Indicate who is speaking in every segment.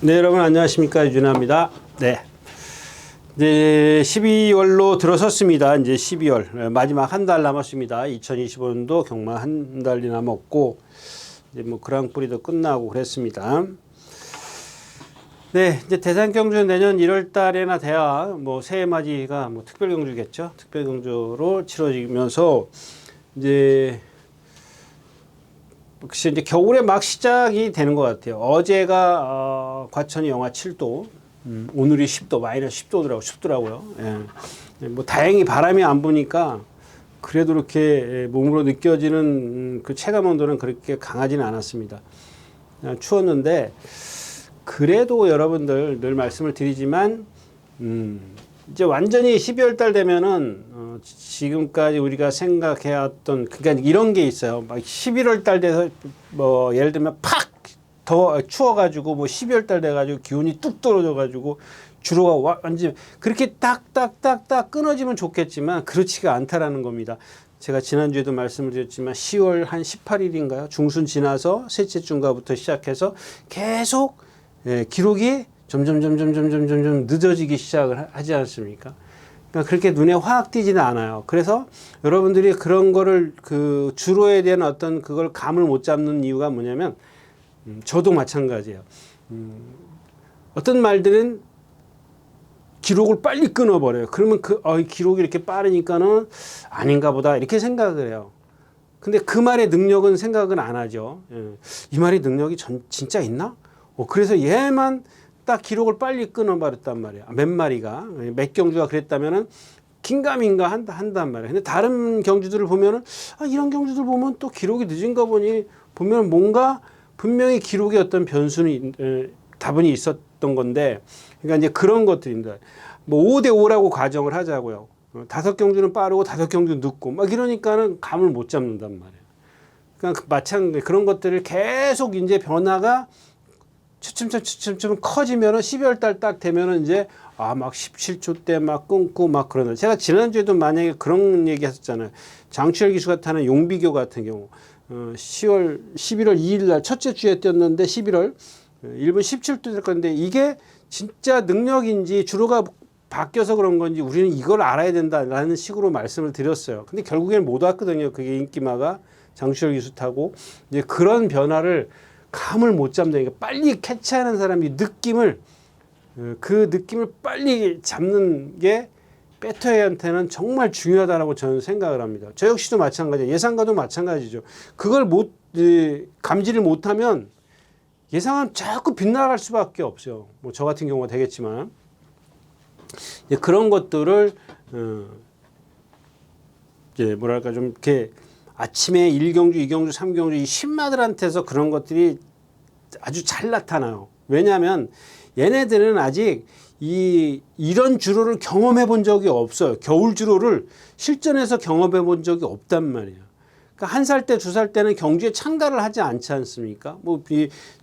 Speaker 1: 네, 여러분 안녕하십니까, 유준하입니다. 네, 이제 12월로 들어섰습니다. 이제 12월 마지막 한 달 남았습니다. 2025년도 경마 한 달이 남았고 이제 뭐 그랑프리도 끝나고 그랬습니다. 네, 이제 대상 경주는 내년 1월 달에나 돼야 뭐 새해 맞이가 뭐 특별 경주겠죠. 특별 경주로 치러지면서 이제 글쎄 이제 겨울에 막 시작이 되는 것 같아요. 어제가 과천이 영하 7도, 오늘이 10도, 마이너스 10도더라고, 춥더라고요. 예. 뭐 다행히 바람이 안 부니까 그래도 이렇게 몸으로 느껴지는 그 체감 온도는 그렇게 강하지는 않았습니다. 추웠는데 그래도 여러분들 늘 말씀을 드리지만 이제 완전히 12월 달 되면은 지금까지 우리가 생각해왔던 그러니까 이런 게 있어요. 막 11월 달 돼서 뭐 예를 들면 팍 더 추워가지고 뭐 12월 달 돼가지고 기온이 뚝 떨어져가지고 주로가 완전 그렇게 딱딱딱딱 끊어지면 좋겠지만 그렇지가 않다라는 겁니다. 제가 지난주에도 말씀을 드렸지만 10월 한 18일인가요? 중순 지나서 셋째 주인가부터 시작해서 계속 기록이 점점 늦어지기 시작을 하지 않습니까? 그러니까 그렇게 눈에 확 띄지는 않아요. 그래서 여러분들이 그런 거를 그 주로에 대한 어떤 그걸 감을 못 잡는 이유가 뭐냐면 저도 마찬가지예요. 어떤 말들은 기록을 빨리 끊어버려요. 그러면 기록이 이렇게 빠르니까는 아닌가 보다 이렇게 생각을 해요. 근데 그 말의 능력은 생각은 안 하죠. 이 말의 능력이 진짜 있나? 그래서 얘만 딱 기록을 빨리 끊어버렸단 말이야. 몇 마리가. 몇 경주가 그랬다면은 긴가민가 한단 말이야. 근데 다른 경주들을 보면은, 이런 경주들 보면 또 기록이 늦은가 보니, 보면 뭔가 분명히 기록에 어떤 변수는, 다분히 있었던 건데, 그러니까 이제 그런 것들입니다. 뭐 5대5라고 가정을 하자고요. 5경주는 빠르고 5경주는 늦고, 막 이러니까는 감을 못 잡는단 말이야. 그러니까 마찬가지 그런 것들을 계속 이제 변화가 추첨 커지면은 12월 달 딱 되면은 이제 막 17초 때 막 끊고 막 그러는. 제가 지난주에도 만약에 그런 얘기 했었잖아요. 장추열 기수가 타는 용비교 같은 경우 11월 2일 날 첫째 주에 뛰었는데 11월 1분 17초 될 건데 이게 진짜 능력인지 주로가 바뀌어서 그런 건지 우리는 이걸 알아야 된다라는 식으로 말씀을 드렸어요. 근데 결국에는 못 왔거든요. 그게 인기마가 장추열 기수 타고 이제 그런 변화를 감을 못 잡는다니까. 빨리 캐치하는 사람이 그 느낌을 빨리 잡는 게 배터리한테는 정말 중요하다고 저는 생각을 합니다. 저 역시도 마찬가지예요. 예상과도 마찬가지죠. 그걸 감지를 못하면 예상은 자꾸 빗나갈 수밖에 없어요. 뭐 저 같은 경우가 되겠지만 그런 것들을 이제 뭐랄까 좀 이렇게 아침에 1경주, 2경주, 3경주 이 신마들한테서 그런 것들이 아주 잘 나타나요. 왜냐하면 얘네들은 아직 이런 주로를 경험해 본 적이 없어요. 겨울 주로를 실전에서 경험해 본 적이 없단 말이에요. 그러니까 1살 때, 2살 때는 경주에 참가를 하지 않지 않습니까? 뭐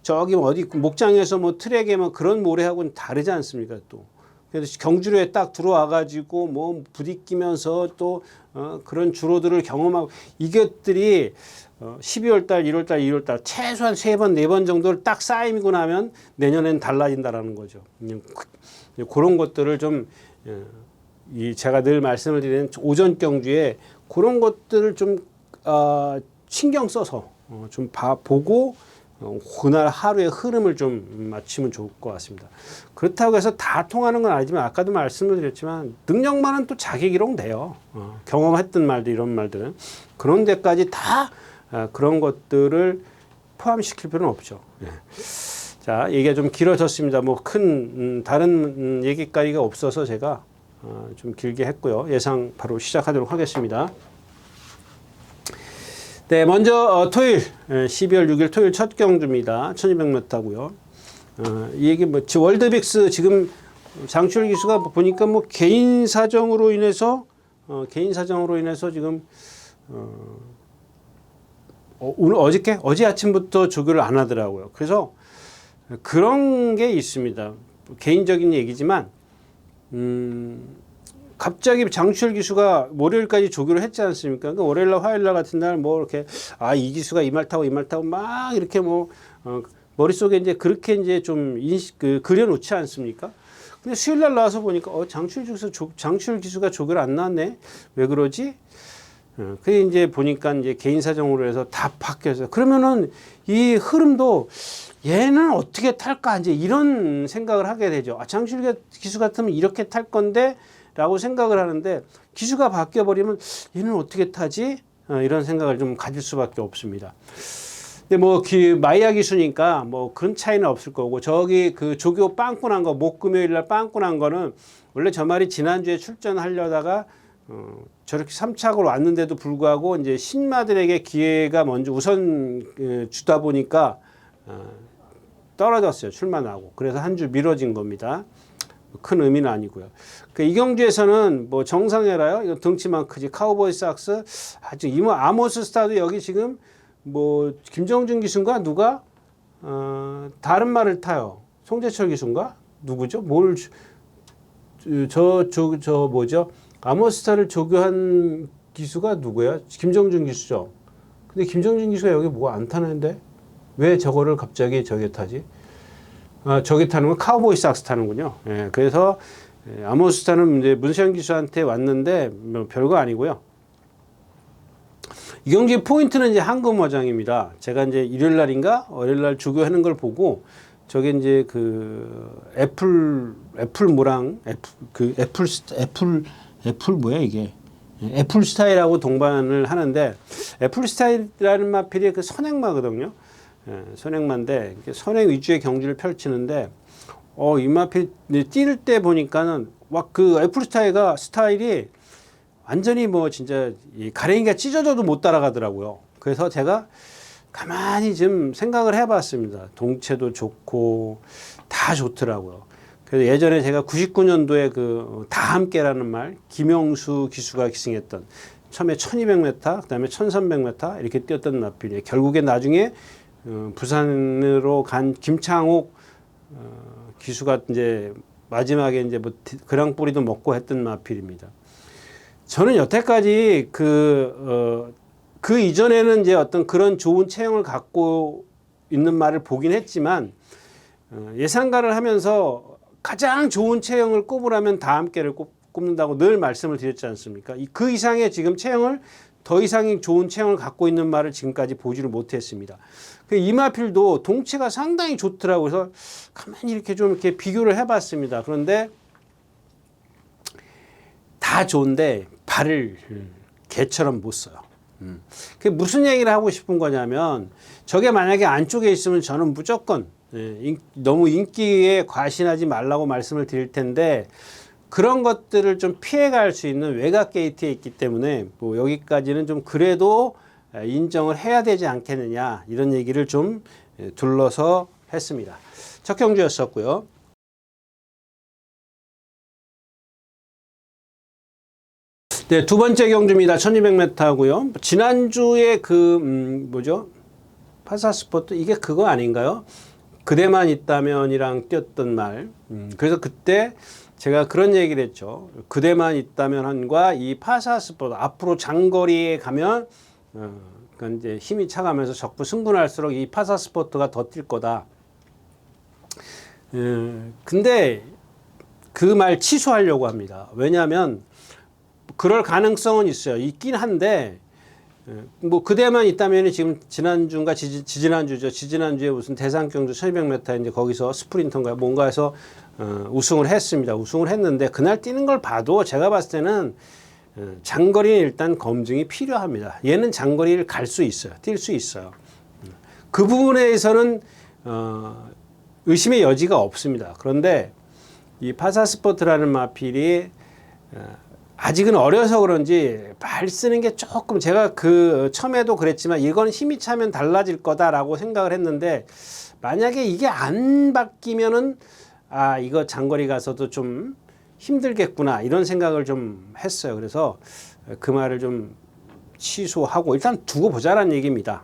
Speaker 1: 저기 어디 목장에서 뭐 트랙에 뭐 그런 모래하고는 다르지 않습니까? 또. 그래서 경주로에 딱 들어와가지고 뭐 부딪히면서 또 그런 주로들을 경험하고 이것들이 12월 달, 1월 달, 2월 달 최소한 3번, 4번 정도를 딱 쌓이고 나면 내년엔 달라진다라는 거죠. 그런 것들을 좀 제가 늘 말씀을 드리는 오전 경주에 그런 것들을 좀 신경 써서 좀 보고 그날 하루의 흐름을 좀 맞추면 좋을 것 같습니다. 그렇다고 해서 다 통하는 건 아니지만 아까도 말씀을 드렸지만 능력만은 또 자기 기록 돼요. 경험했던 말들 이런 말들은 그런 데까지 다 그런 것들을 포함시킬 필요는 없죠. 자, 얘기가 좀 길어졌습니다. 뭐 큰 다른 얘기거리가 없어서 제가 좀 길게 했고요. 예상 바로 시작하도록 하겠습니다. 네, 먼저 토요일 12월 6일 토요일 첫 경주입니다. 1200m고요. 이 얘기 뭐 월드빅스 지금 장추열 기수가 보니까 뭐 개인 사정으로 인해서 지금 어제 아침부터 조교를 안 하더라고요. 그래서 그런 게 있습니다. 개인적인 얘기지만 갑자기 장추열 기수가 월요일까지 조교를 했지 않습니까? 그러니까 월요일날 화요일날 같은 날 뭐 이렇게 이 기수가 이 말 타고 막 이렇게 뭐 머릿속에 이제 그렇게 이제 좀 그려놓지 않습니까? 근데 수요일 날 나와서 보니까 장출 기수가 조결 안 나왔네. 왜 그러지? 그게 이제 보니까 이제 개인 사정으로 해서 다 바뀌어서 그러면은 이 흐름도 얘는 어떻게 탈까 이제 이런 생각을 하게 되죠. 장출 기수 같으면 이렇게 탈 건데라고 생각을 하는데 기수가 바뀌어 버리면 얘는 어떻게 타지? 이런 생각을 좀 가질 수밖에 없습니다. 근데 뭐 마이야 기수니까 뭐 그런 차이는 없을 거고 저기 그 조교 빵꾸 난 거 목금요일 날 빵꾸 난 거는 원래 저 말이 지난주에 출전하려다가 저렇게 3착으로 왔는데도 불구하고 이제 신마들에게 기회가 먼저 우선 주다 보니까 떨어졌어요. 출마나고. 그래서 한 주 미뤄진 겁니다. 큰 의미는 아니고요. 이 경주에서는 뭐 정상회라요. 이거 덩치만 크지. 카우보이 삭스. 아주 아모스 스타도 여기 지금 뭐 김정준 기수인가 누가 다른 말을 타요. 송재철 기수인가 누구죠? 저 뭐죠? 아모스타를 조교한 기수가 누구야? 김정준 기수죠. 근데 김정준 기수가 여기 뭐가 안 타는데 왜 저거를 갑자기 저기 타지? 저기 타는 건 카우보이 삭스 타는군요. 예, 그래서 아모스타는 이제 문세영 기수한테 왔는데 뭐 별거 아니고요. 이 경기 포인트는 이제 황금어장입니다. 제가 이제 일요일 날인가 월요일 날 조교하는 걸 보고 저게 이제 애플 모랑 애플 뭐야 이게 애플 스타일하고 동반을 하는데 애플 스타일이라는 마필이 선행마거든요. 선행마인데 선행 위주의 경주를 펼치는데 이 마필 뛸 때 보니까는 막 애플 스타일이 완전히 뭐 진짜 가랭이가 찢어져도 못 따라가더라고요. 그래서 제가 가만히 좀 생각을 해봤습니다. 동체도 좋고 다 좋더라고요. 그래서 예전에 제가 99년도에 다 함께라는 말 김영수 기수가 기승했던 처음에 1200m 그다음에 1300m 이렇게 뛰었던 마필이에요. 결국에 나중에 부산으로 간 김창옥 기수가 이제 마지막에 이제 뭐 그랑뿌리도 먹고 했던 마필입니다. 저는 여태까지 그 이전에는 이제 어떤 그런 좋은 체형을 갖고 있는 말을 보긴 했지만 예상가를 하면서 가장 좋은 체형을 꼽으라면 다 함께를 꼽는다고 늘 말씀을 드렸지 않습니까? 그 이상의 지금 체형을 더 이상의 좋은 체형을 갖고 있는 말을 지금까지 보지를 못했습니다. 이마필도 동체가 상당히 좋더라고요. 그래서 가만히 이렇게 좀 이렇게 비교를 해봤습니다. 그런데 다 좋은데 발을 개처럼 못 써요. 그게 무슨 얘기를 하고 싶은 거냐면 저게 만약에 안쪽에 있으면 저는 무조건 너무 인기에 과신하지 말라고 말씀을 드릴 텐데 그런 것들을 좀 피해갈 수 있는 외곽 게이트에 있기 때문에 뭐 여기까지는 좀 그래도 인정을 해야 되지 않겠느냐 이런 얘기를 좀 둘러서 했습니다. 첫 경주였었고요. 네, 두 번째 경주입니다. 1200m 하고요. 지난주에 뭐죠? 파사스포트 이게 그거 아닌가요? 그대만 있다면이랑 뛰었던 말. 그래서 그때 제가 그런 얘기를 했죠. 그대만 있다면과 이 파사스포트 앞으로 장거리에 가면 그러니까 이제 힘이 차가면서 적부 승분할수록 이 파사스포트가 더 뛸 거다. 근데 그 말 취소하려고 합니다. 왜냐하면 그럴 가능성은 있어요. 있긴 한데 뭐 그대만 있다면 지금 지난주인가 지지난주죠. 지지난주에 무슨 대상경주 1200m 이제 거기서 스프린터인가 뭔가 해서 우승을 했습니다. 우승을 했는데 그날 뛰는 걸 봐도 제가 봤을 때는 장거리는 일단 검증이 필요합니다. 얘는 장거리를 갈 수 있어요. 뛸 수 있어요. 그 부분에서는 의심의 여지가 없습니다. 그런데 이 파사스포트라는 마필이 아직은 어려서 그런지 발 쓰는 게 조금 제가 처음에도 그랬지만 이건 힘이 차면 달라질 거다라고 생각을 했는데 만약에 이게 안 바뀌면은 이거 장거리 가서도 좀 힘들겠구나 이런 생각을 좀 했어요. 그래서 그 말을 좀 취소하고 일단 두고 보자라는 얘기입니다.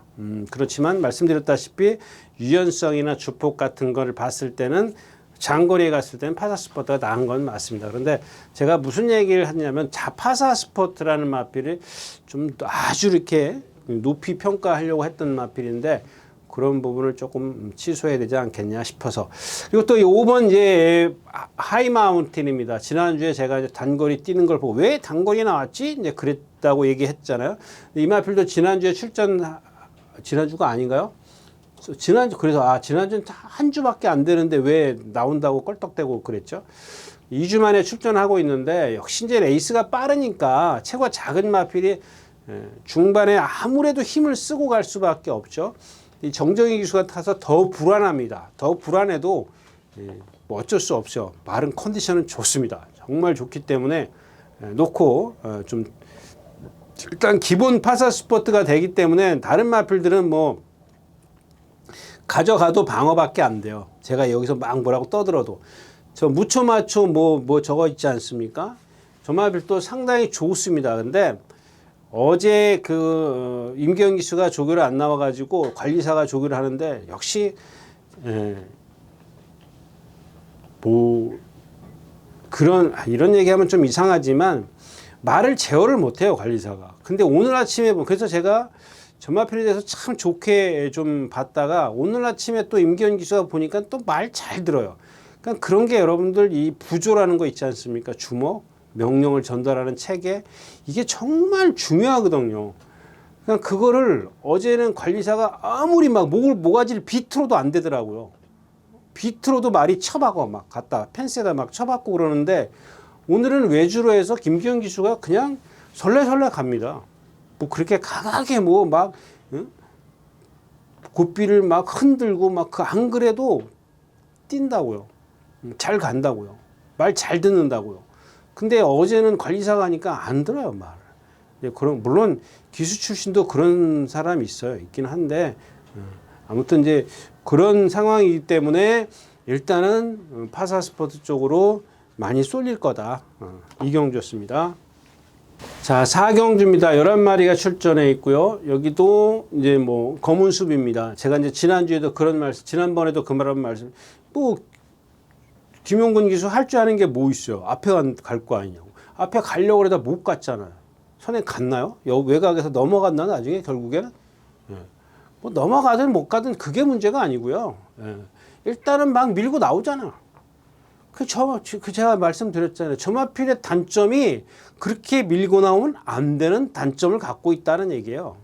Speaker 1: 그렇지만 말씀드렸다시피 유연성이나 주폭 같은 거를 봤을 때는 장거리에 갔을 때는 파사스포트가 나은 건 맞습니다. 그런데 제가 무슨 얘기를 하냐면 파사스포트라는 마필을 좀 아주 이렇게 높이 평가하려고 했던 마필인데 그런 부분을 조금 취소해야 되지 않겠냐 싶어서. 그리고 또 5번 이제 하이마운틴입니다. 지난주에 제가 이제 단거리 뛰는 걸 보고 왜 단거리 나왔지? 이제 그랬다고 얘기했잖아요. 이마필도 지난주에 지난주가 아닌가요? 그래서 지난주는 한 주밖에 안 되는데 왜 나온다고 껄떡대고 그랬죠? 2주 만에 출전하고 있는데 역시 이제 레이스가 빠르니까 체구가 작은 마필이 중반에 아무래도 힘을 쓰고 갈 수밖에 없죠. 이 정정희 기수가 타서 더 불안합니다. 더 불안해도 뭐 어쩔 수 없죠. 말은 컨디션은 좋습니다. 정말 좋기 때문에 놓고 좀 일단 기본 파사 스포트가 되기 때문에 다른 마필들은 뭐 가져가도 방어밖에 안 돼요. 제가 여기서 막 뭐라고 떠들어도 저 무초 마초 뭐 저거 있지 않습니까? 저 마필도 상당히 좋습니다. 근데 어제 임기현 기수가 조교를 안 나와가지고 관리사가 조교를 하는데 역시 이런 얘기하면 좀 이상하지만 말을 제어를 못해요 관리사가. 근데 오늘 아침에 그래서 제가 전마필에 대해서 참 좋게 좀 봤다가 오늘 아침에 또 임기현 기수가 보니까 또 말 잘 들어요. 그러니까 그런 게 여러분들 이 부조라는 거 있지 않습니까? 주먹 명령을 전달하는 체계 이게 정말 중요하거든요. 그냥 그거를 어제는 관리사가 아무리 막 모가지를 비틀어도 안 되더라고요. 비틀어도 말이 쳐박어 막 갖다 펜스에다 막 쳐박고 그러는데 오늘은 외주로 해서 김기현 기수가 그냥 설레설레 갑니다. 뭐 그렇게 강하게 막 고삐를 막 흔들고 막 안 그래도 뛴다고요. 잘 간다고요. 말 잘 듣는다고요. 근데 어제는 관리사가 하니까 안 들어요, 말을. 물론 기수 출신도 그런 사람이 있어요. 있긴 한데, 아무튼 이제 그런 상황이기 때문에 일단은 파사 스포츠 쪽으로 많이 쏠릴 거다. 이경주였습니다. 자, 4경주입니다. 11마리가 출전해 있고요. 여기도 이제 뭐 검은 숲입니다. 제가 이제 지난번에도 그 말씀, 김용근 기수 할 줄 아는 게 뭐 있어요? 앞에 갈 거 아니냐고. 앞에 가려고 그러다 못 갔잖아요. 선행 갔나요? 외곽에서 넘어갔나 나중에 결국에는? 뭐 넘어가든 못 가든 그게 문제가 아니고요. 일단은 막 밀고 나오잖아. 제가 말씀드렸잖아요. 저마필의 단점이 그렇게 밀고 나오면 안 되는 단점을 갖고 있다는 얘기예요.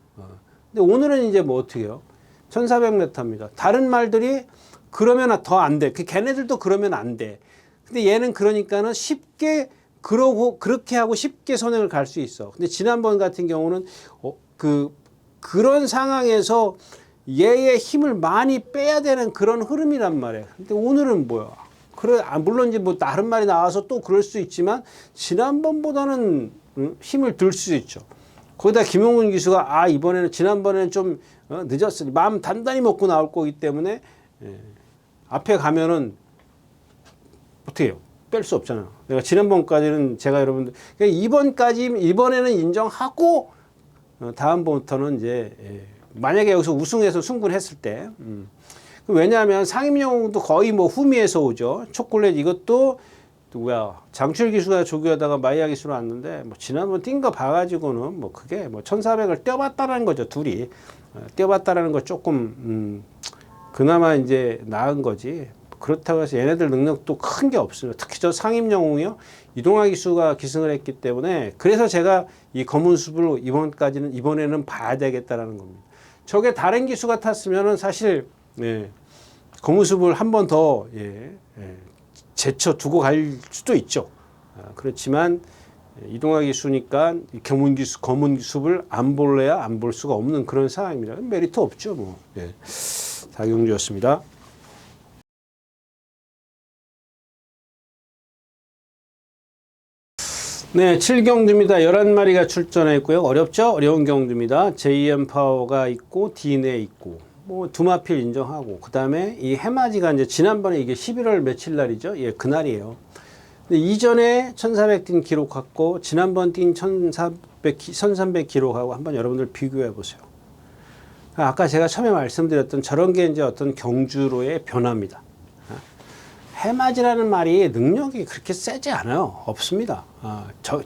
Speaker 1: 근데 오늘은 이제 뭐 어떻게 해요? 1400m입니다. 다른 말들이 그러면 더 안 돼. 걔네들도 그러면 안 돼. 근데 얘는 그러니까는 쉽게 그렇게 하고 쉽게 선행을 갈 수 있어. 근데 지난번 같은 경우는 그런 상황에서 얘의 힘을 많이 빼야 되는 그런 흐름이란 말이에요. 근데 오늘은 뭐야? 물론 이제 뭐 다른 말이 나와서 또 그럴 수 있지만 지난번보다는 힘을 들 수 있죠. 거기다 김용훈 기수가 지난번에는 좀 늦었으니 마음 단단히 먹고 나올 거기 때문에 앞에 가면은 어떻게 해요? 뺄 수 없잖아요. 내가 지난번까지는 제가 여러분들 이번에는 인정하고 다음부터는 이제 만약에 여기서 우승해서 승분했을 때 왜냐하면 상임영웅도 거의 뭐 후미에서 오죠. 초콜릿 이것도 누구야 장출 기수가 조교하다가 마이야 기수로 왔는데 뭐 지난번 뛴 거 봐가지고는 뭐 그게 뭐 1400을 뛰어봤다라는 거죠. 둘이 뛰어봤다라는 거 조금 그나마 이제 나은 거지. 그렇다고 해서 얘네들 능력도 큰 게 없어요. 특히 저 상임영웅이요. 이동하 기수가 기승을 했기 때문에 그래서 제가 이 검은 숲을 이번에는 봐야 되겠다라는 겁니다. 저게 다른 기수가 탔으면은 사실 검은 숲을 한 번 더 제쳐 두고 갈 수도 있죠. 그렇지만 이동하 기수니까 검은 숲을 안 볼래야 안 볼 수가 없는 그런 상황입니다. 메리트 없죠, 뭐. 사경주였습니다. 네, 7경주입니다. 11마리가 출전했고요. 어렵죠? 어려운 경주입니다. JM 파워가 있고, 디네 있고, 뭐, 두마필 인정하고, 그 다음에 이 해맞이가 이제 지난번에 이게 11월 며칠 날이죠? 그날이에요. 근데 이전에 1400 뛴 기록하고, 지난번 뛴 1300 기록하고 한번 여러분들 비교해 보세요. 아까 제가 처음에 말씀드렸던 저런 게 이제 어떤 경주로의 변화입니다. 해맞이라는 말이 능력이 그렇게 세지 않아요. 없습니다.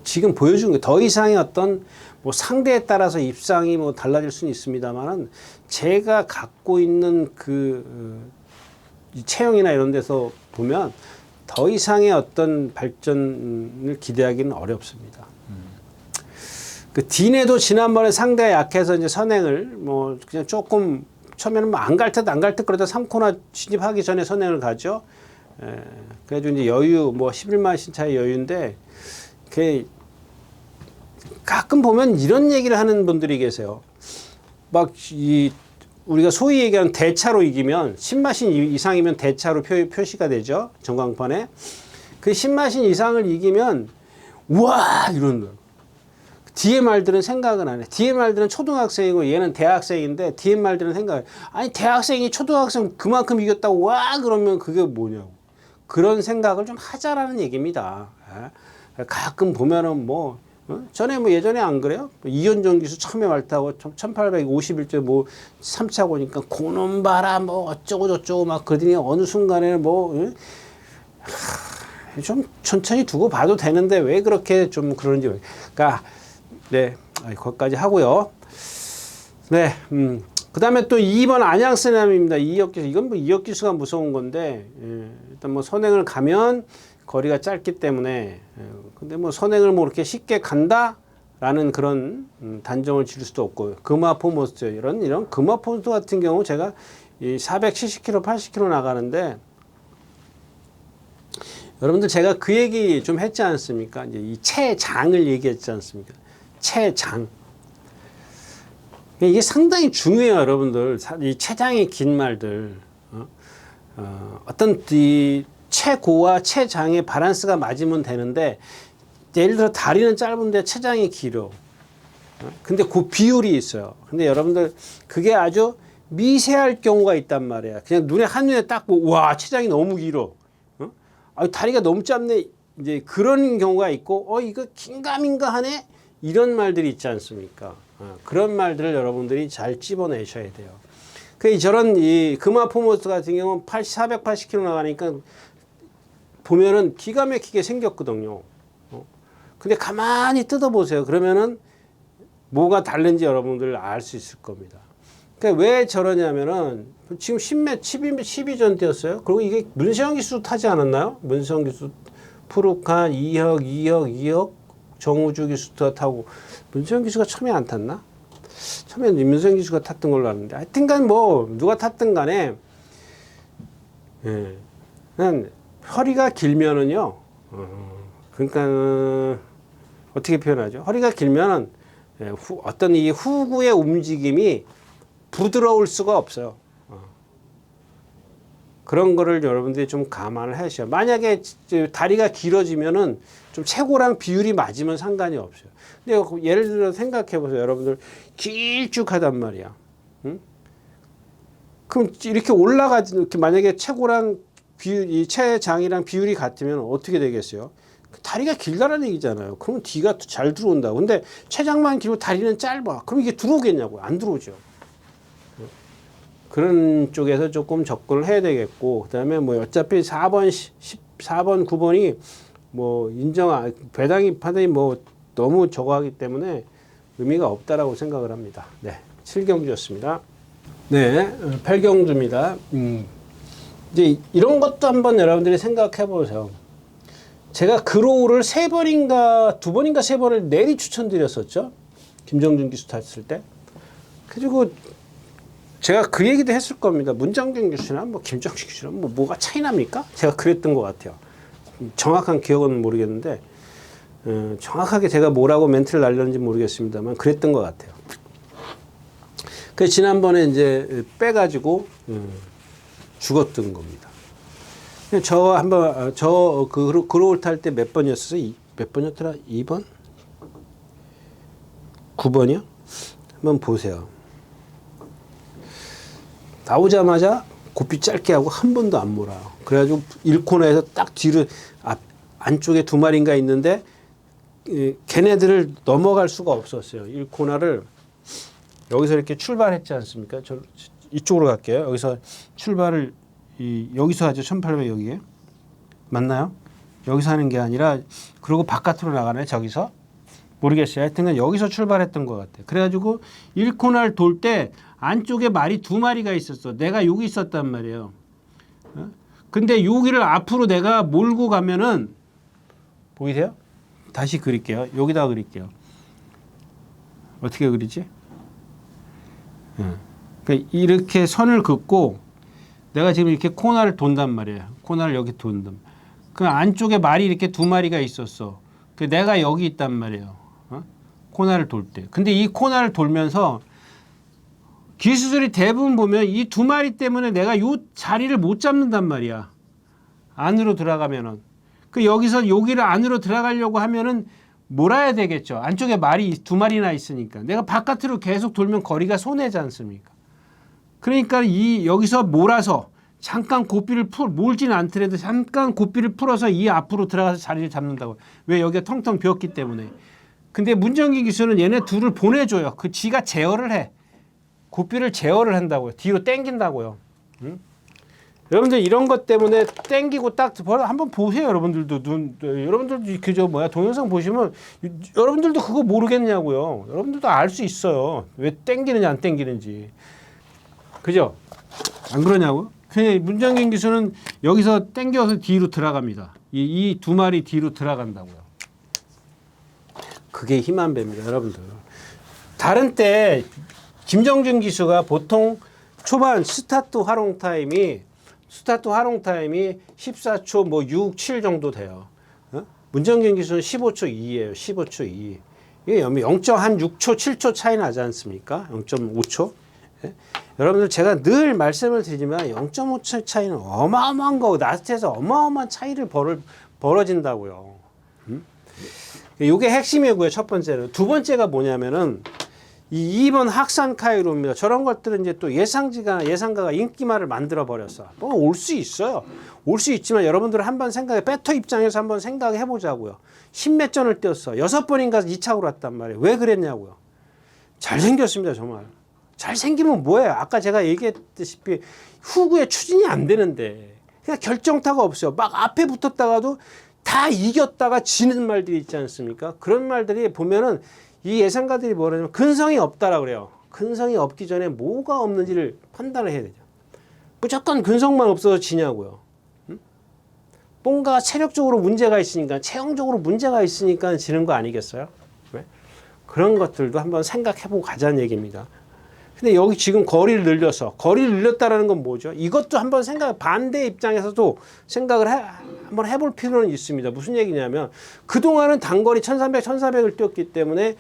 Speaker 1: 지금 보여준 게 더 이상의 어떤 뭐 상대에 따라서 입상이 뭐 달라질 수는 있습니다만은 제가 갖고 있는 체형이나 이런 데서 보면 더 이상의 어떤 발전을 기대하기는 어렵습니다. 그 딘에도 지난번에 상대가 약해서 이제 선행을 뭐 그냥 조금 처음에는 뭐 안 갈 듯 안 갈 듯 그러다 3코너 진입하기 전에 선행을 가죠. 그래가지고 이제 여유 뭐 11만 신 차이 여유인데 그 가끔 보면 이런 얘기를 하는 분들이 계세요. 막 우리가 소위 얘기하는 대차로 이기면 10마신 이상이면 대차로 표시가 되죠. 전광판에. 그 10마신 이상을 이기면 우와 이러는 거예요. 뒤에 말들은 생각은 안 해. 뒤에 말들은 초등학생이고 얘는 대학생인데 뒤에 말들은 생각을 아니 대학생이 초등학생 그만큼 이겼다고 와 그러면 그게 뭐냐고. 그런 생각을 좀 하자라는 얘기입니다. 가끔 보면은 뭐 전에 뭐 예전에 안 그래요? 이현정 기수 처음에 말타고 1851점 뭐 3차 보니까 고놈 봐라 뭐 어쩌고 저쩌고 막 그러더니 어느 순간에는 뭐 좀 천천히 두고 봐도 되는데 왜 그렇게 좀 그러는지. 그러니까 네, 거기까지 하고요. 네, 그 다음에 또 2번 안양세남입니다. 이혁기수. 이건 뭐 이혁기수가 무서운 건데, 일단 뭐 선행을 가면 거리가 짧기 때문에, 근데 뭐 선행을 뭐 이렇게 쉽게 간다라는 그런 단정을 지을 수도 없고, 금화포모스, 이런 금화포모스 같은 경우 제가 이 470km, 80km 나가는데, 여러분들 제가 그 얘기 좀 했지 않습니까? 이제 이 체장을 얘기했지 않습니까? 체장. 이게 상당히 중요해요, 여러분들. 이 체장이 긴 말들. 어떤 이 체고와 체장의 밸런스가 맞으면 되는데, 예를 들어 다리는 짧은데 체장이 길어. 근데 그 비율이 있어요. 근데 여러분들 그게 아주 미세할 경우가 있단 말이야. 그냥 한눈에 딱 보고, 와, 체장이 너무 길어. 다리가 너무 짧네. 이제 그런 경우가 있고, 이거 긴가민가 하네? 이런 말들이 있지 않습니까? 그런 말들을 여러분들이 잘 집어내셔야 돼요. 저런 이 금화포모스 같은 경우는 480km 나가니까 보면은 기가 막히게 생겼거든요. 근데 가만히 뜯어보세요. 그러면은 뭐가 다른지 여러분들 알 수 있을 겁니다. 그러니까 왜 저러냐면은 지금 12전 뛰었어요. 그리고 이게 문세영 기수 타지 않았나요? 문세영 기수, 푸르칸, 이혁, 정우주 기수가 타고 문세영 기수가 처음에 안 탔나? 처음에 문세영 기수가 탔던 걸로 아는데 하여튼간 뭐 누가 탔든 간에 그냥 허리가 길면은요. 그러니까 어떻게 표현하죠? 허리가 길면은 어떤 이 후구의 움직임이 부드러울 수가 없어요. 그런 거를 여러분들이 좀 감안을 하셔야. 만약에 다리가 길어지면은 좀 체고랑 비율이 맞으면 상관이 없어요. 근데 예를 들어 생각해 보세요. 여러분들 길쭉하단 말이야. 응? 그럼 이렇게 올라가지, 이렇게 만약에 체고랑 이 체장이랑 비율이 같으면 어떻게 되겠어요? 다리가 길다라는 얘기잖아요. 그러면 뒤가 잘 들어온다. 근데 체장만 길고 다리는 짧아. 그럼 이게 들어오겠냐고요? 안 들어오죠. 그런 쪽에서 조금 접근을 해야 되겠고, 그 다음에 뭐 어차피 4번, 9번이 뭐 배당이 판단이 뭐 너무 저거 하기 때문에 의미가 없다라고 생각을 합니다. 네. 7경주였습니다. 네. 8경주입니다. 이제 이런 것도 한번 여러분들이 생각해 보세요. 제가 그로우를 2번인가 3번을 내리 추천드렸었죠. 김정준 기수 탔을 때. 그리고 제가 그 얘기도 했을 겁니다. 문정균 교수나 뭐 김정식 교수나 뭐가 차이 납니까? 제가 그랬던 것 같아요. 정확한 기억은 모르겠는데 정확하게 제가 뭐라고 멘트를 날렸는지 모르겠습니다만 그랬던 것 같아요. 그래서 지난번에 이제 빼가지고 죽었던 겁니다. 그로울 탈 때 몇 번이었어요? 몇 번이었더라? 2번? 9번이요? 한번 보세요. 나오자마자 고삐 짧게 하고 한 번도 안 몰아요. 그래가지고 1코너에서 딱 뒤로 안쪽에 2마리인가 있는데 걔네들을 넘어갈 수가 없었어요. 1코너를 여기서 이렇게 출발했지 않습니까? 저 이쪽으로 갈게요. 여기서 출발을 여기서 하죠. 1800 여기에. 맞나요? 여기서 하는 게 아니라 그리고 바깥으로 나가네 저기서. 모르겠어요. 하여튼 여기서 출발했던 것 같아. 그래가지고 1코너를 돌 때 안쪽에 말이 두 마리가 있었어. 내가 여기 있었단 말이에요. 근데 여기를 앞으로 내가 몰고 가면은 보이세요? 다시 그릴게요. 여기다 그릴게요. 어떻게 그리지? 그러니까 이렇게 선을 긋고 내가 지금 이렇게 코너를 돈단 말이에요. 코너를 여기 돈단. 그 안쪽에 말이 이렇게 두 마리가 있었어. 그 내가 여기 있단 말이에요. 코너를 돌 때. 근데 이 코너를 돌면서 기수들이 대부분 보면 이 두 마리 때문에 내가 이 자리를 못 잡는단 말이야. 안으로 들어가면은. 그 여기서 여기를 안으로 들어가려고 하면은 몰아야 되겠죠. 안쪽에 말이 두 마리나 있으니까. 내가 바깥으로 계속 돌면 거리가 손해지 않습니까? 그러니까 여기서 몰아서 잠깐 고삐를 몰지는 않더라도 잠깐 고삐를 풀어서 이 앞으로 들어가서 자리를 잡는다고. 왜? 여기가 텅텅 비었기 때문에. 근데 문정기 기수는 얘네 둘을 보내줘요. 그 지가 제어를 해. 고삐를 제어를 한다고요. 뒤로 당긴다고요. 응? 여러분들 이런 것 때문에 당기고 딱 한번 보세요. 여러분들도 여러분들도 그저 동영상 보시면 여러분들도 그거 모르겠냐고요. 여러분들도 알 수 있어요. 왜 당기느냐 안 당기는지. 그죠? 안 그러냐고? 그냥 문정기 기수는 여기서 당겨서 뒤로 들어갑니다. 이 두 마리 뒤로 들어간다고요. 그게 힘한 배입니다, 여러분들. 다른 때 김정준 기수가 보통 초반 스타트 활용 타임이 14초 뭐 6, 7 정도 돼요. 문정균 기수는 15초 2예요. 15초 2. 이게 0.6초, 7초 차이 나지 않습니까? 0.5초. 여러분들 제가 늘 말씀을 드리지만 0.5초 차이는 어마어마한 거고 라스트에서 어마어마한 차이를 벌어진다고요. 이게 핵심이고요. 첫 번째는. 두 번째가 뭐냐면은 이 2번 학산 카이로입니다. 저런 것들은 이제 또 예상가가 인기말을 만들어 버렸어. 또 올 수 있어요. 올 수 있지만 여러분들 한번 배터 입장에서 한번 생각해 보자고요. 10몇 전을 뛰었어. 6번인가 2착으로 왔단 말이에요. 왜 그랬냐고요. 잘생겼습니다, 정말. 잘생기면 뭐예요? 아까 제가 얘기했다시피 후구에 추진이 안 되는데 그냥 결정타가 없어요. 막 앞에 붙었다가도 다 이겼다가 지는 말들이 있지 않습니까? 그런 말들이 보면은 이 예상가들이 뭐냐면 근성이 없다라고 그래요. 근성이 없기 전에 뭐가 없는지를 판단을 해야 되죠. 무조건 근성만 없어서 지냐고요. 뭔가 체력적으로 문제가 있으니까, 체형적으로 문제가 있으니까 지는 거 아니겠어요? 왜? 그런 것들도 한번 생각해보고 가자는 얘기입니다. 근데 여기 지금 거리를 늘렸다라는 건 뭐죠? 이것도 한번 반대 입장에서도 생각을 한번 해볼 필요는 있습니다. 무슨 얘기냐면, 그동안은 단거리 1300, 1400을 뛰었기 때문에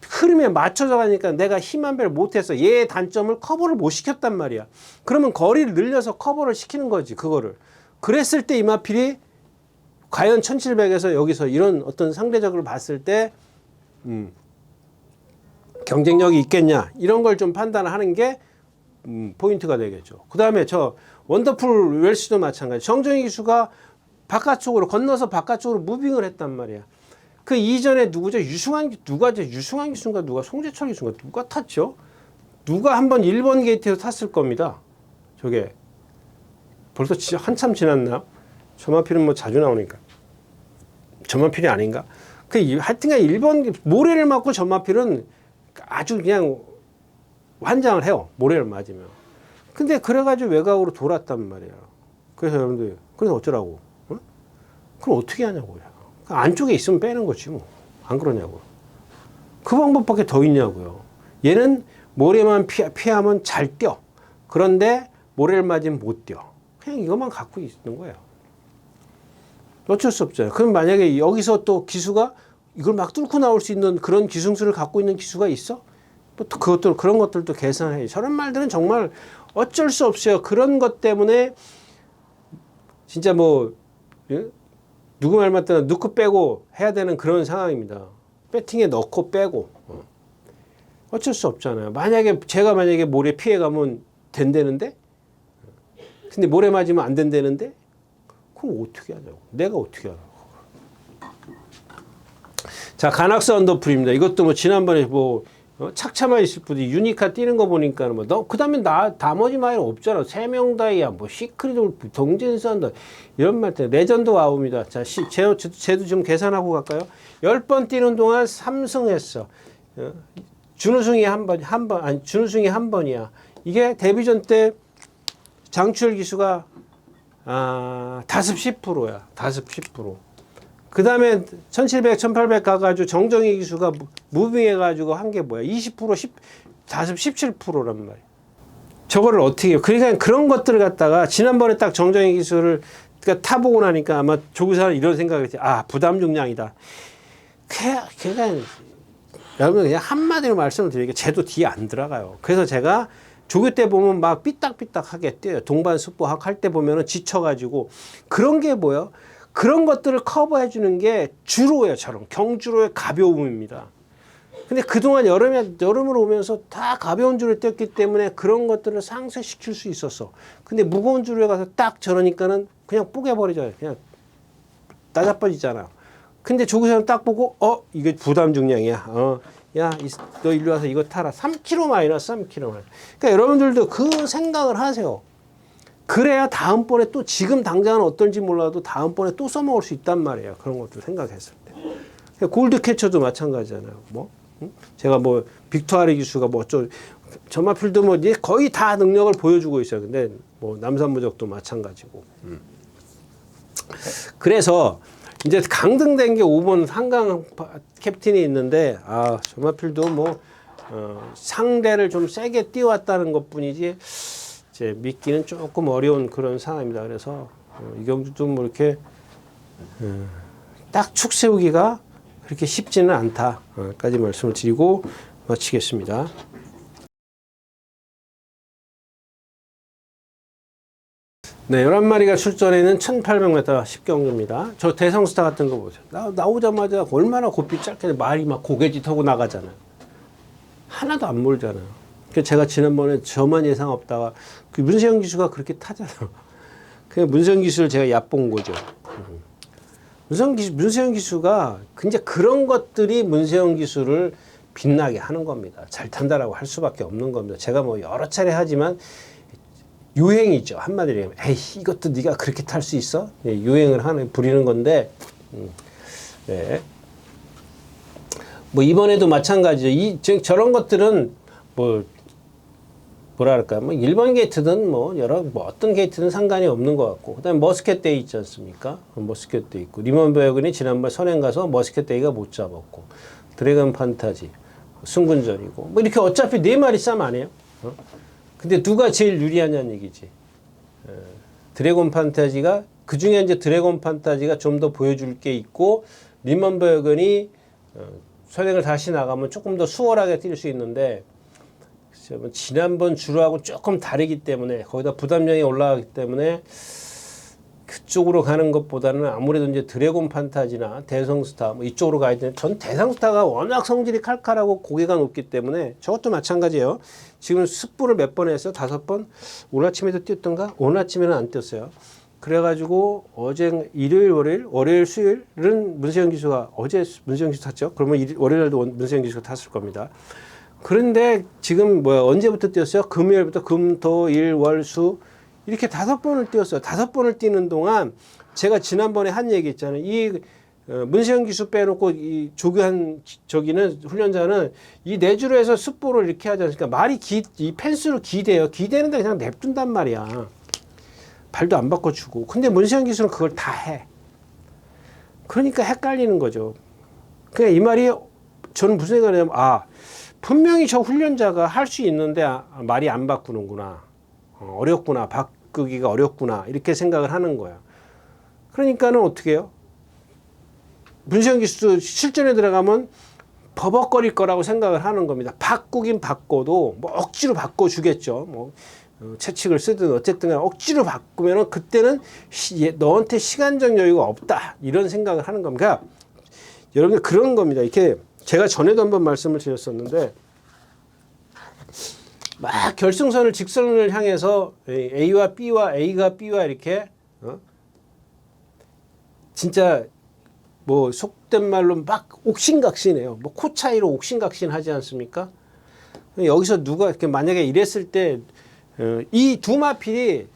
Speaker 1: 흐름에 맞춰져 가니까 내가 힘 한 배를 못해서 얘의 단점을 커버를 못 시켰단 말이야. 그러면 거리를 늘려서 커버를 시키는 거지, 그거를. 그랬을 때 이마필이 과연 1700에서 여기서 이런 어떤 상대적으로 봤을 때, 경쟁력이 있겠냐 이런 걸 좀 판단하는 게 포인트가 되겠죠. 그 다음에 저 원더풀 웰스도 마찬가지. 정정희 기수가 바깥쪽으로 건너서 바깥쪽으로 무빙을 했단 말이야. 그 이전에 누구죠? 유승환 기수인가 누가 송재철 기수인가 누가 탔죠? 누가 한번 1번 게이트에서 탔을 겁니다. 저게 벌써 진짜 한참 지났나? 저마필은 뭐 자주 나오니까 저마필이 아닌가? 하여튼간 1번 모래를 맞고 저마필은 아주 그냥 환장을 해요. 모래를 맞으면. 근데 그래가지고 외곽으로 돌았단 말이에요. 그래서 여러분들, 그래서 어쩌라고? 어? 그럼 어떻게 하냐고요. 안쪽에 있으면 빼는 거지 뭐. 안 그러냐고. 그 방법밖에 더 있냐고요. 얘는 모래만 피하면 잘 뛰어. 그런데 모래를 맞으면 못 뛰어. 그냥 이것만 갖고 있는 거예요. 어쩔 수 없잖아요. 그럼 만약에 여기서 또 기수가 이걸 막 뚫고 나올 수 있는 그런 기승수를 갖고 있는 기수가 있어? 뭐 그런 것들도 계산해야지. 저런 말들은 정말 어쩔 수 없어요. 그런 것 때문에 진짜 예? 누구 말 맞다나 넣고 빼고 해야 되는 그런 상황입니다. 배팅에 넣고 빼고. 어쩔 수 없잖아요. 제가 만약에 모래 피해가면 된다는데? 근데 모래 맞으면 안 된다는데? 그럼 어떻게 하냐고. 내가 어떻게 하라고. 자, 간악스 언더풀입니다. 이것도 지난번에 착차만 있을 뿐이지 유니카 뛰는 거 보니까 뭐 너 그다음에 나머지 말이 없잖아. 세명다이야 뭐 시크릿 동진선다 이런 말 때문에 레전드 와우입니다. 자, 쟤도 좀 계산하고 갈까요? 10번 뛰는 동안 3승했어. 준우승이 준우승이 한 번이야. 이게 데뷔전 때 장출혈 기수가 다습 10%야. 다습 10%. 그 다음에 1700, 1800 가가지고 정정희 기수가 무빙해가지고 한 게 뭐야? 20%, 다습 17%란 말이야. 저거를 어떻게 해요? 그러니까 그런 것들을 갖다가 지난번에 딱 정정희 기수를 그러니까 타보고 나니까 아마 조교사는 이런 생각을 했지. 부담 중량이다. 그냥 여러분 그냥 한마디로 말씀을 드리게 쟤도 뒤에 안 들어가요. 그래서 제가 조교 때 보면 막 삐딱삐딱하게 뛰어요. 동반 숙부학 할 때 보면은 지쳐가지고 그런 게 뭐예요? 그런 것들을 커버해 주는 게 주로예요. 저런 경주로의 가벼움입니다. 근데 그동안 여름으로 오면서 다 가벼운 주를 뛰었기 때문에 그런 것들을 상쇄시킬 수 있었어. 근데 무거운 주로에 가서 딱 저러니까는 그냥 뽀개버리잖아요. 그냥 따자빠지잖아요. 근데 조교사는 딱 보고 이게 부담 중량이야. 야, 너 일로 와서 이거 타라. 3kg 마이너스 3kg 마이너스. 그러니까 여러분들도 그 생각을 하세요. 그래야 다음번에 또 지금 당장은 어떨지 몰라도 다음번에 또 써먹을 수 있단 말이에요. 그런 것들 생각했을 때. 골드 캐쳐도 마찬가지잖아요. 제가 빅토아리 기수가 저마필도 거의 다 능력을 보여주고 있어요. 근데 남산무적도 마찬가지고. 그래서 이제 강등된 게 5번 한강 캡틴이 있는데 저마필도 상대를 좀 세게 띄워왔다는 것뿐이지 이제 믿기는 조금 어려운 그런 상황입니다. 그래서 이 경주도 이렇게 딱 축 세우기가 그렇게 쉽지는 않다까지 말씀을 드리고 마치겠습니다. 네, 11마리가 출전에는 1800m 10경주입니다. 저 대성스타 같은 거 보세요. 나오자마자 얼마나 고삐 짧게 말이 막 고개짓하고 나가잖아요. 하나도 안 몰잖아요. 제가 지난번에 저만 예상 없다가 문세영 기수가 그렇게 타잖아요. 그냥 문세영 기수를 제가 얕본 거죠. 문세영 기수가 이제 그런 것들이 문세영 기수를 빛나게 하는 겁니다. 잘 탄다라고 할 수밖에 없는 겁니다. 제가 여러 차례 하지만 유행이죠. 한마디로 얘기하면 이것도 네가 그렇게 탈 수 있어? 유행을 부리는 건데 네. 이번에도 마찬가지죠. 저런 것들은 뭐랄까, 일반 게이트든 어떤 게이트든 상관이 없는 것 같고, 그 다음에 머스켓데이 있지 않습니까? 머스켓데이 있고, 리먼베어근이 지난번 선행 가서 머스켓데이가 못 잡았고, 드래곤 판타지, 승군전이고, 이렇게 어차피 4마리 싸움 아니에요? 근데 누가 제일 유리하냐는 얘기지. 드래곤 판타지가, 그 중에 이제 드래곤 판타지가 좀 더 보여줄 게 있고, 리먼베어근이 선행을 다시 나가면 조금 더 수월하게 뛸 수 있는데, 지난번 주로하고 조금 다르기 때문에 거기다 부담량이 올라가기 때문에 그쪽으로 가는 것보다는 아무래도 이제 드래곤 판타지나 대성스타 이쪽으로 가야 되는데 전 대성스타가 워낙 성질이 칼칼하고 고개가 높기 때문에 저것도 마찬가지예요. 지금 습부를 몇 번 했어요? 5번? 오늘 아침에도 뛰었던가? 오늘 아침에는 안 뛰었어요. 그래가지고 어제 일요일, 월요일, 수요일은 문세영 기수가 어제 문세영 기수 탔죠? 그러면 월요일도 문세영 기수가 탔을 겁니다. 그런데 지금 언제부터 뛰었어요? 금요일부터 금, 토, 일, 월, 수 이렇게 5번을 뛰었어요. 5번을 뛰는 동안 제가 지난번에 한 얘기 있잖아요. 이 문세영 기수 빼놓고 이 조교한 저기는 훈련자는 이 내주로에서 습보를 이렇게 하지 않습니까? 말이 이 펜스로 기대요. 기대는데 그냥 냅둔단 말이야. 발도 안 바꿔주고. 근데 문세영 기수는 그걸 다 해. 그러니까 헷갈리는 거죠. 그냥 이 말이 저는 무슨 생각을 하냐면 분명히 저 훈련자가 할 수 있는데 말이 안 바꾸는구나. 어렵구나. 바꾸기가 어렵구나. 이렇게 생각을 하는 거야. 그러니까는 어떻게 해요? 문세영 기수 실전에 들어가면 버벅거릴 거라고 생각을 하는 겁니다. 바꾸긴 바꿔도 억지로 바꿔주겠죠. 채찍을 쓰든 어쨌든 억지로 바꾸면은 그때는 너한테 시간적 여유가 없다. 이런 생각을 하는 겁니다. 그러니까 여러분들 그런 겁니다. 이렇게 제가 전에도 한번 말씀을 드렸었는데 막 결승선을 직선을 향해서 A와 A가 B와 이렇게 진짜 속된 말로 막 옥신각신해요. 코 차이로 옥신각신 하지 않습니까? 여기서 누가 이렇게 만약에 이랬을 때 이 두 마필이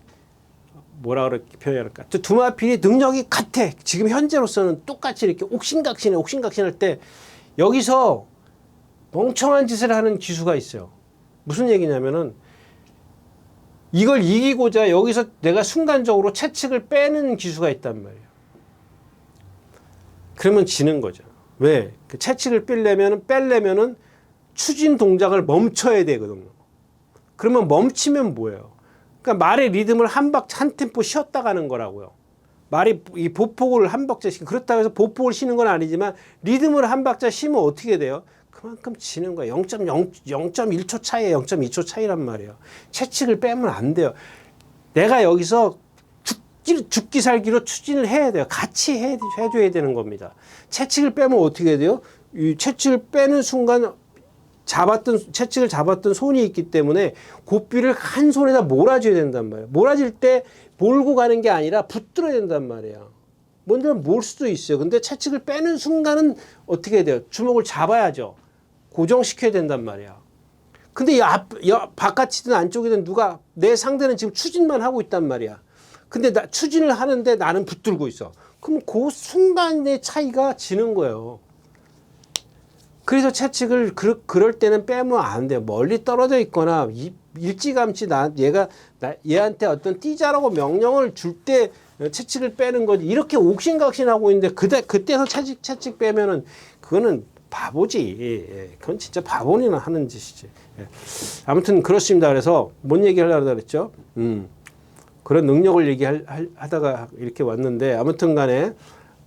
Speaker 1: 뭐라 그렇게 표현할까? 두 마필이 능력이 같아. 지금 현재로서는 똑같이 이렇게 옥신각신할 때 여기서 멍청한 짓을 하는 기수가 있어요. 무슨 얘기냐면은 이걸 이기고자 여기서 내가 순간적으로 채찍을 빼는 기수가 있단 말이에요. 그러면 지는 거죠. 왜? 그 채찍을 빼려면은 추진 동작을 멈춰야 되거든요. 그러면 멈추면 뭐예요? 그러니까 말의 리듬을 한 템포 쉬었다 가는 거라고요. 말이 이 보폭을 한 박자 쉬고, 그렇다고 해서 보폭을 쉬는 건 아니지만 리듬을 한 박자 쉬면 어떻게 돼요? 그만큼 지는 거예요. 0.1초 차이에 0.2초 차이란 말이에요. 채찍을 빼면 안 돼요. 내가 여기서 죽기 살기로 추진을 해야 돼요. 같이 해줘야 되는 겁니다. 채찍을 빼면 어떻게 돼요? 이 채찍을 빼는 순간 채찍을 잡았던 손이 있기 때문에 고삐를 한 손에다 몰아줘야 된단 말이에요. 몰아질 때 몰고 가는 게 아니라 붙들어야 된단 말이에요. 먼저 몰 수도 있어요. 근데 채찍을 빼는 순간은 어떻게 돼요? 주먹을 잡아야죠. 고정시켜야 된단 말이야. 근데 바깥이든 안쪽이든 내 상대는 지금 추진만 하고 있단 말이야. 근데 추진을 하는데 나는 붙들고 있어. 그럼 그 순간의 차이가 지는 거예요. 그래서 채찍을 그럴 때는 빼면 안 돼요. 멀리 떨어져 있거나 일찌감치 얘한테 어떤 뛰자라고 명령을 줄 때 채찍을 빼는 거지. 이렇게 옥신각신하고 있는데 그때서 채찍 빼면은 그거는 바보지. 예, 그건 진짜 바보니나 하는 짓이지. 예. 아무튼 그렇습니다. 그래서 뭔 얘기하려고 그랬죠? 그런 능력을 얘기하다가 이렇게 왔는데, 아무튼 간에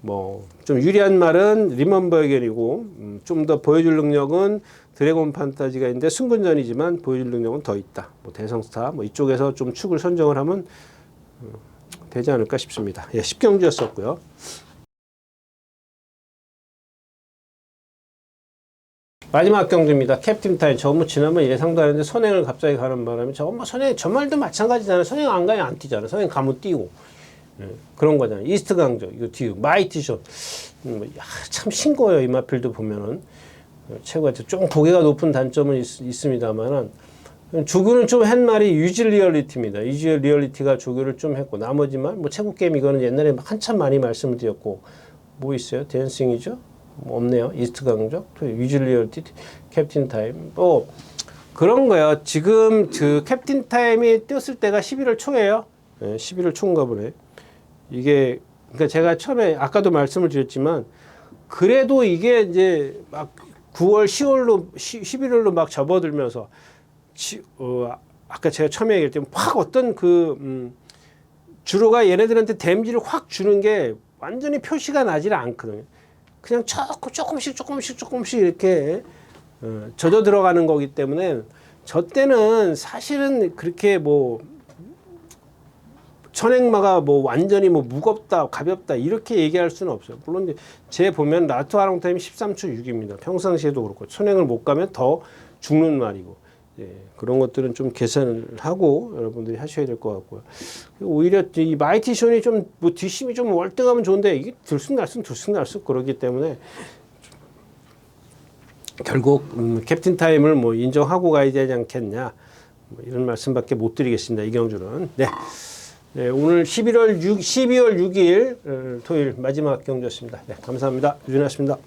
Speaker 1: 뭐 좀 유리한 말은 리먼버 의견이고, 좀 더 보여줄 능력은 드래곤 판타지가 있는데 승군전이지만 보여줄 능력은 더 있다. 뭐 대성스타 뭐 이쪽에서 좀 축을 선정을 하면 되지 않을까 싶습니다. 예, 10경주였었고요. 마지막 경주입니다. 캡틴 타임. 저 뭐 지난번 예상도 안 했는데 선행을 갑자기 가는 바람에 저 말도 마찬가지잖아요. 선행 안 가면 안 뛰잖아요. 선행 가면 뛰고. 예, 그런 거잖아요. 이스트 강조, 이거 뒤 마이티쇼. 참 싱거워요. 이 마필도 보면은. 최고가 좀 고개가 높은 단점은 있습니다만은, 조교는 좀 한 말이 유즈 리얼리티입니다. 유즈 리얼리티가 조교를 좀 했고, 나머지만 뭐 최고 게임 이거는 옛날에 한참 많이 말씀을 드렸고, 뭐 있어요? 댄싱이죠? 뭐 없네요. 이스트 강조, 유즈 리얼리티, 캡틴 타임. 뭐 그런 거예요. 지금 그 캡틴 타임이 뛰었을 때가 11월 초예요. 네, 11월 초인가 보네. 이게 그러니까 제가 처음에 아까도 말씀을 드렸지만, 그래도 이게 이제 막 9월, 10월로 11월로 막 접어들면서 아까 제가 처음에 얘기할 때 확 어떤 주로가 얘네들한테 데미지를 확 주는 게 완전히 표시가 나지를 않거든요. 그냥 조금씩 이렇게 젖어 들어가는 거기 때문에, 저 때는 사실은 그렇게 뭐 천행마가 뭐 완전히 뭐 무겁다 가볍다 이렇게 얘기할 수는 없어요. 물론 제 보면 라투 하롱 타임이 13초 6입니다. 평상시에도 그렇고 천행을 못 가면 더 죽는 말이고, 예, 그런 것들은 좀 계산을 하고 여러분들이 하셔야 될 것 같고요. 오히려 이 마이티 션이 좀 뭐 뒷심이 좀 월등하면 좋은데, 이게 들쑥날쑥 그러기 때문에 결국 캡틴 타임을 뭐 인정하고 가야 되지 않겠냐, 뭐 이런 말씀밖에 못 드리겠습니다. 이경주는. 네. 네, 오늘 12월 6일 토요일 마지막 경주였습니다. 네, 감사합니다. 유진아였습니다.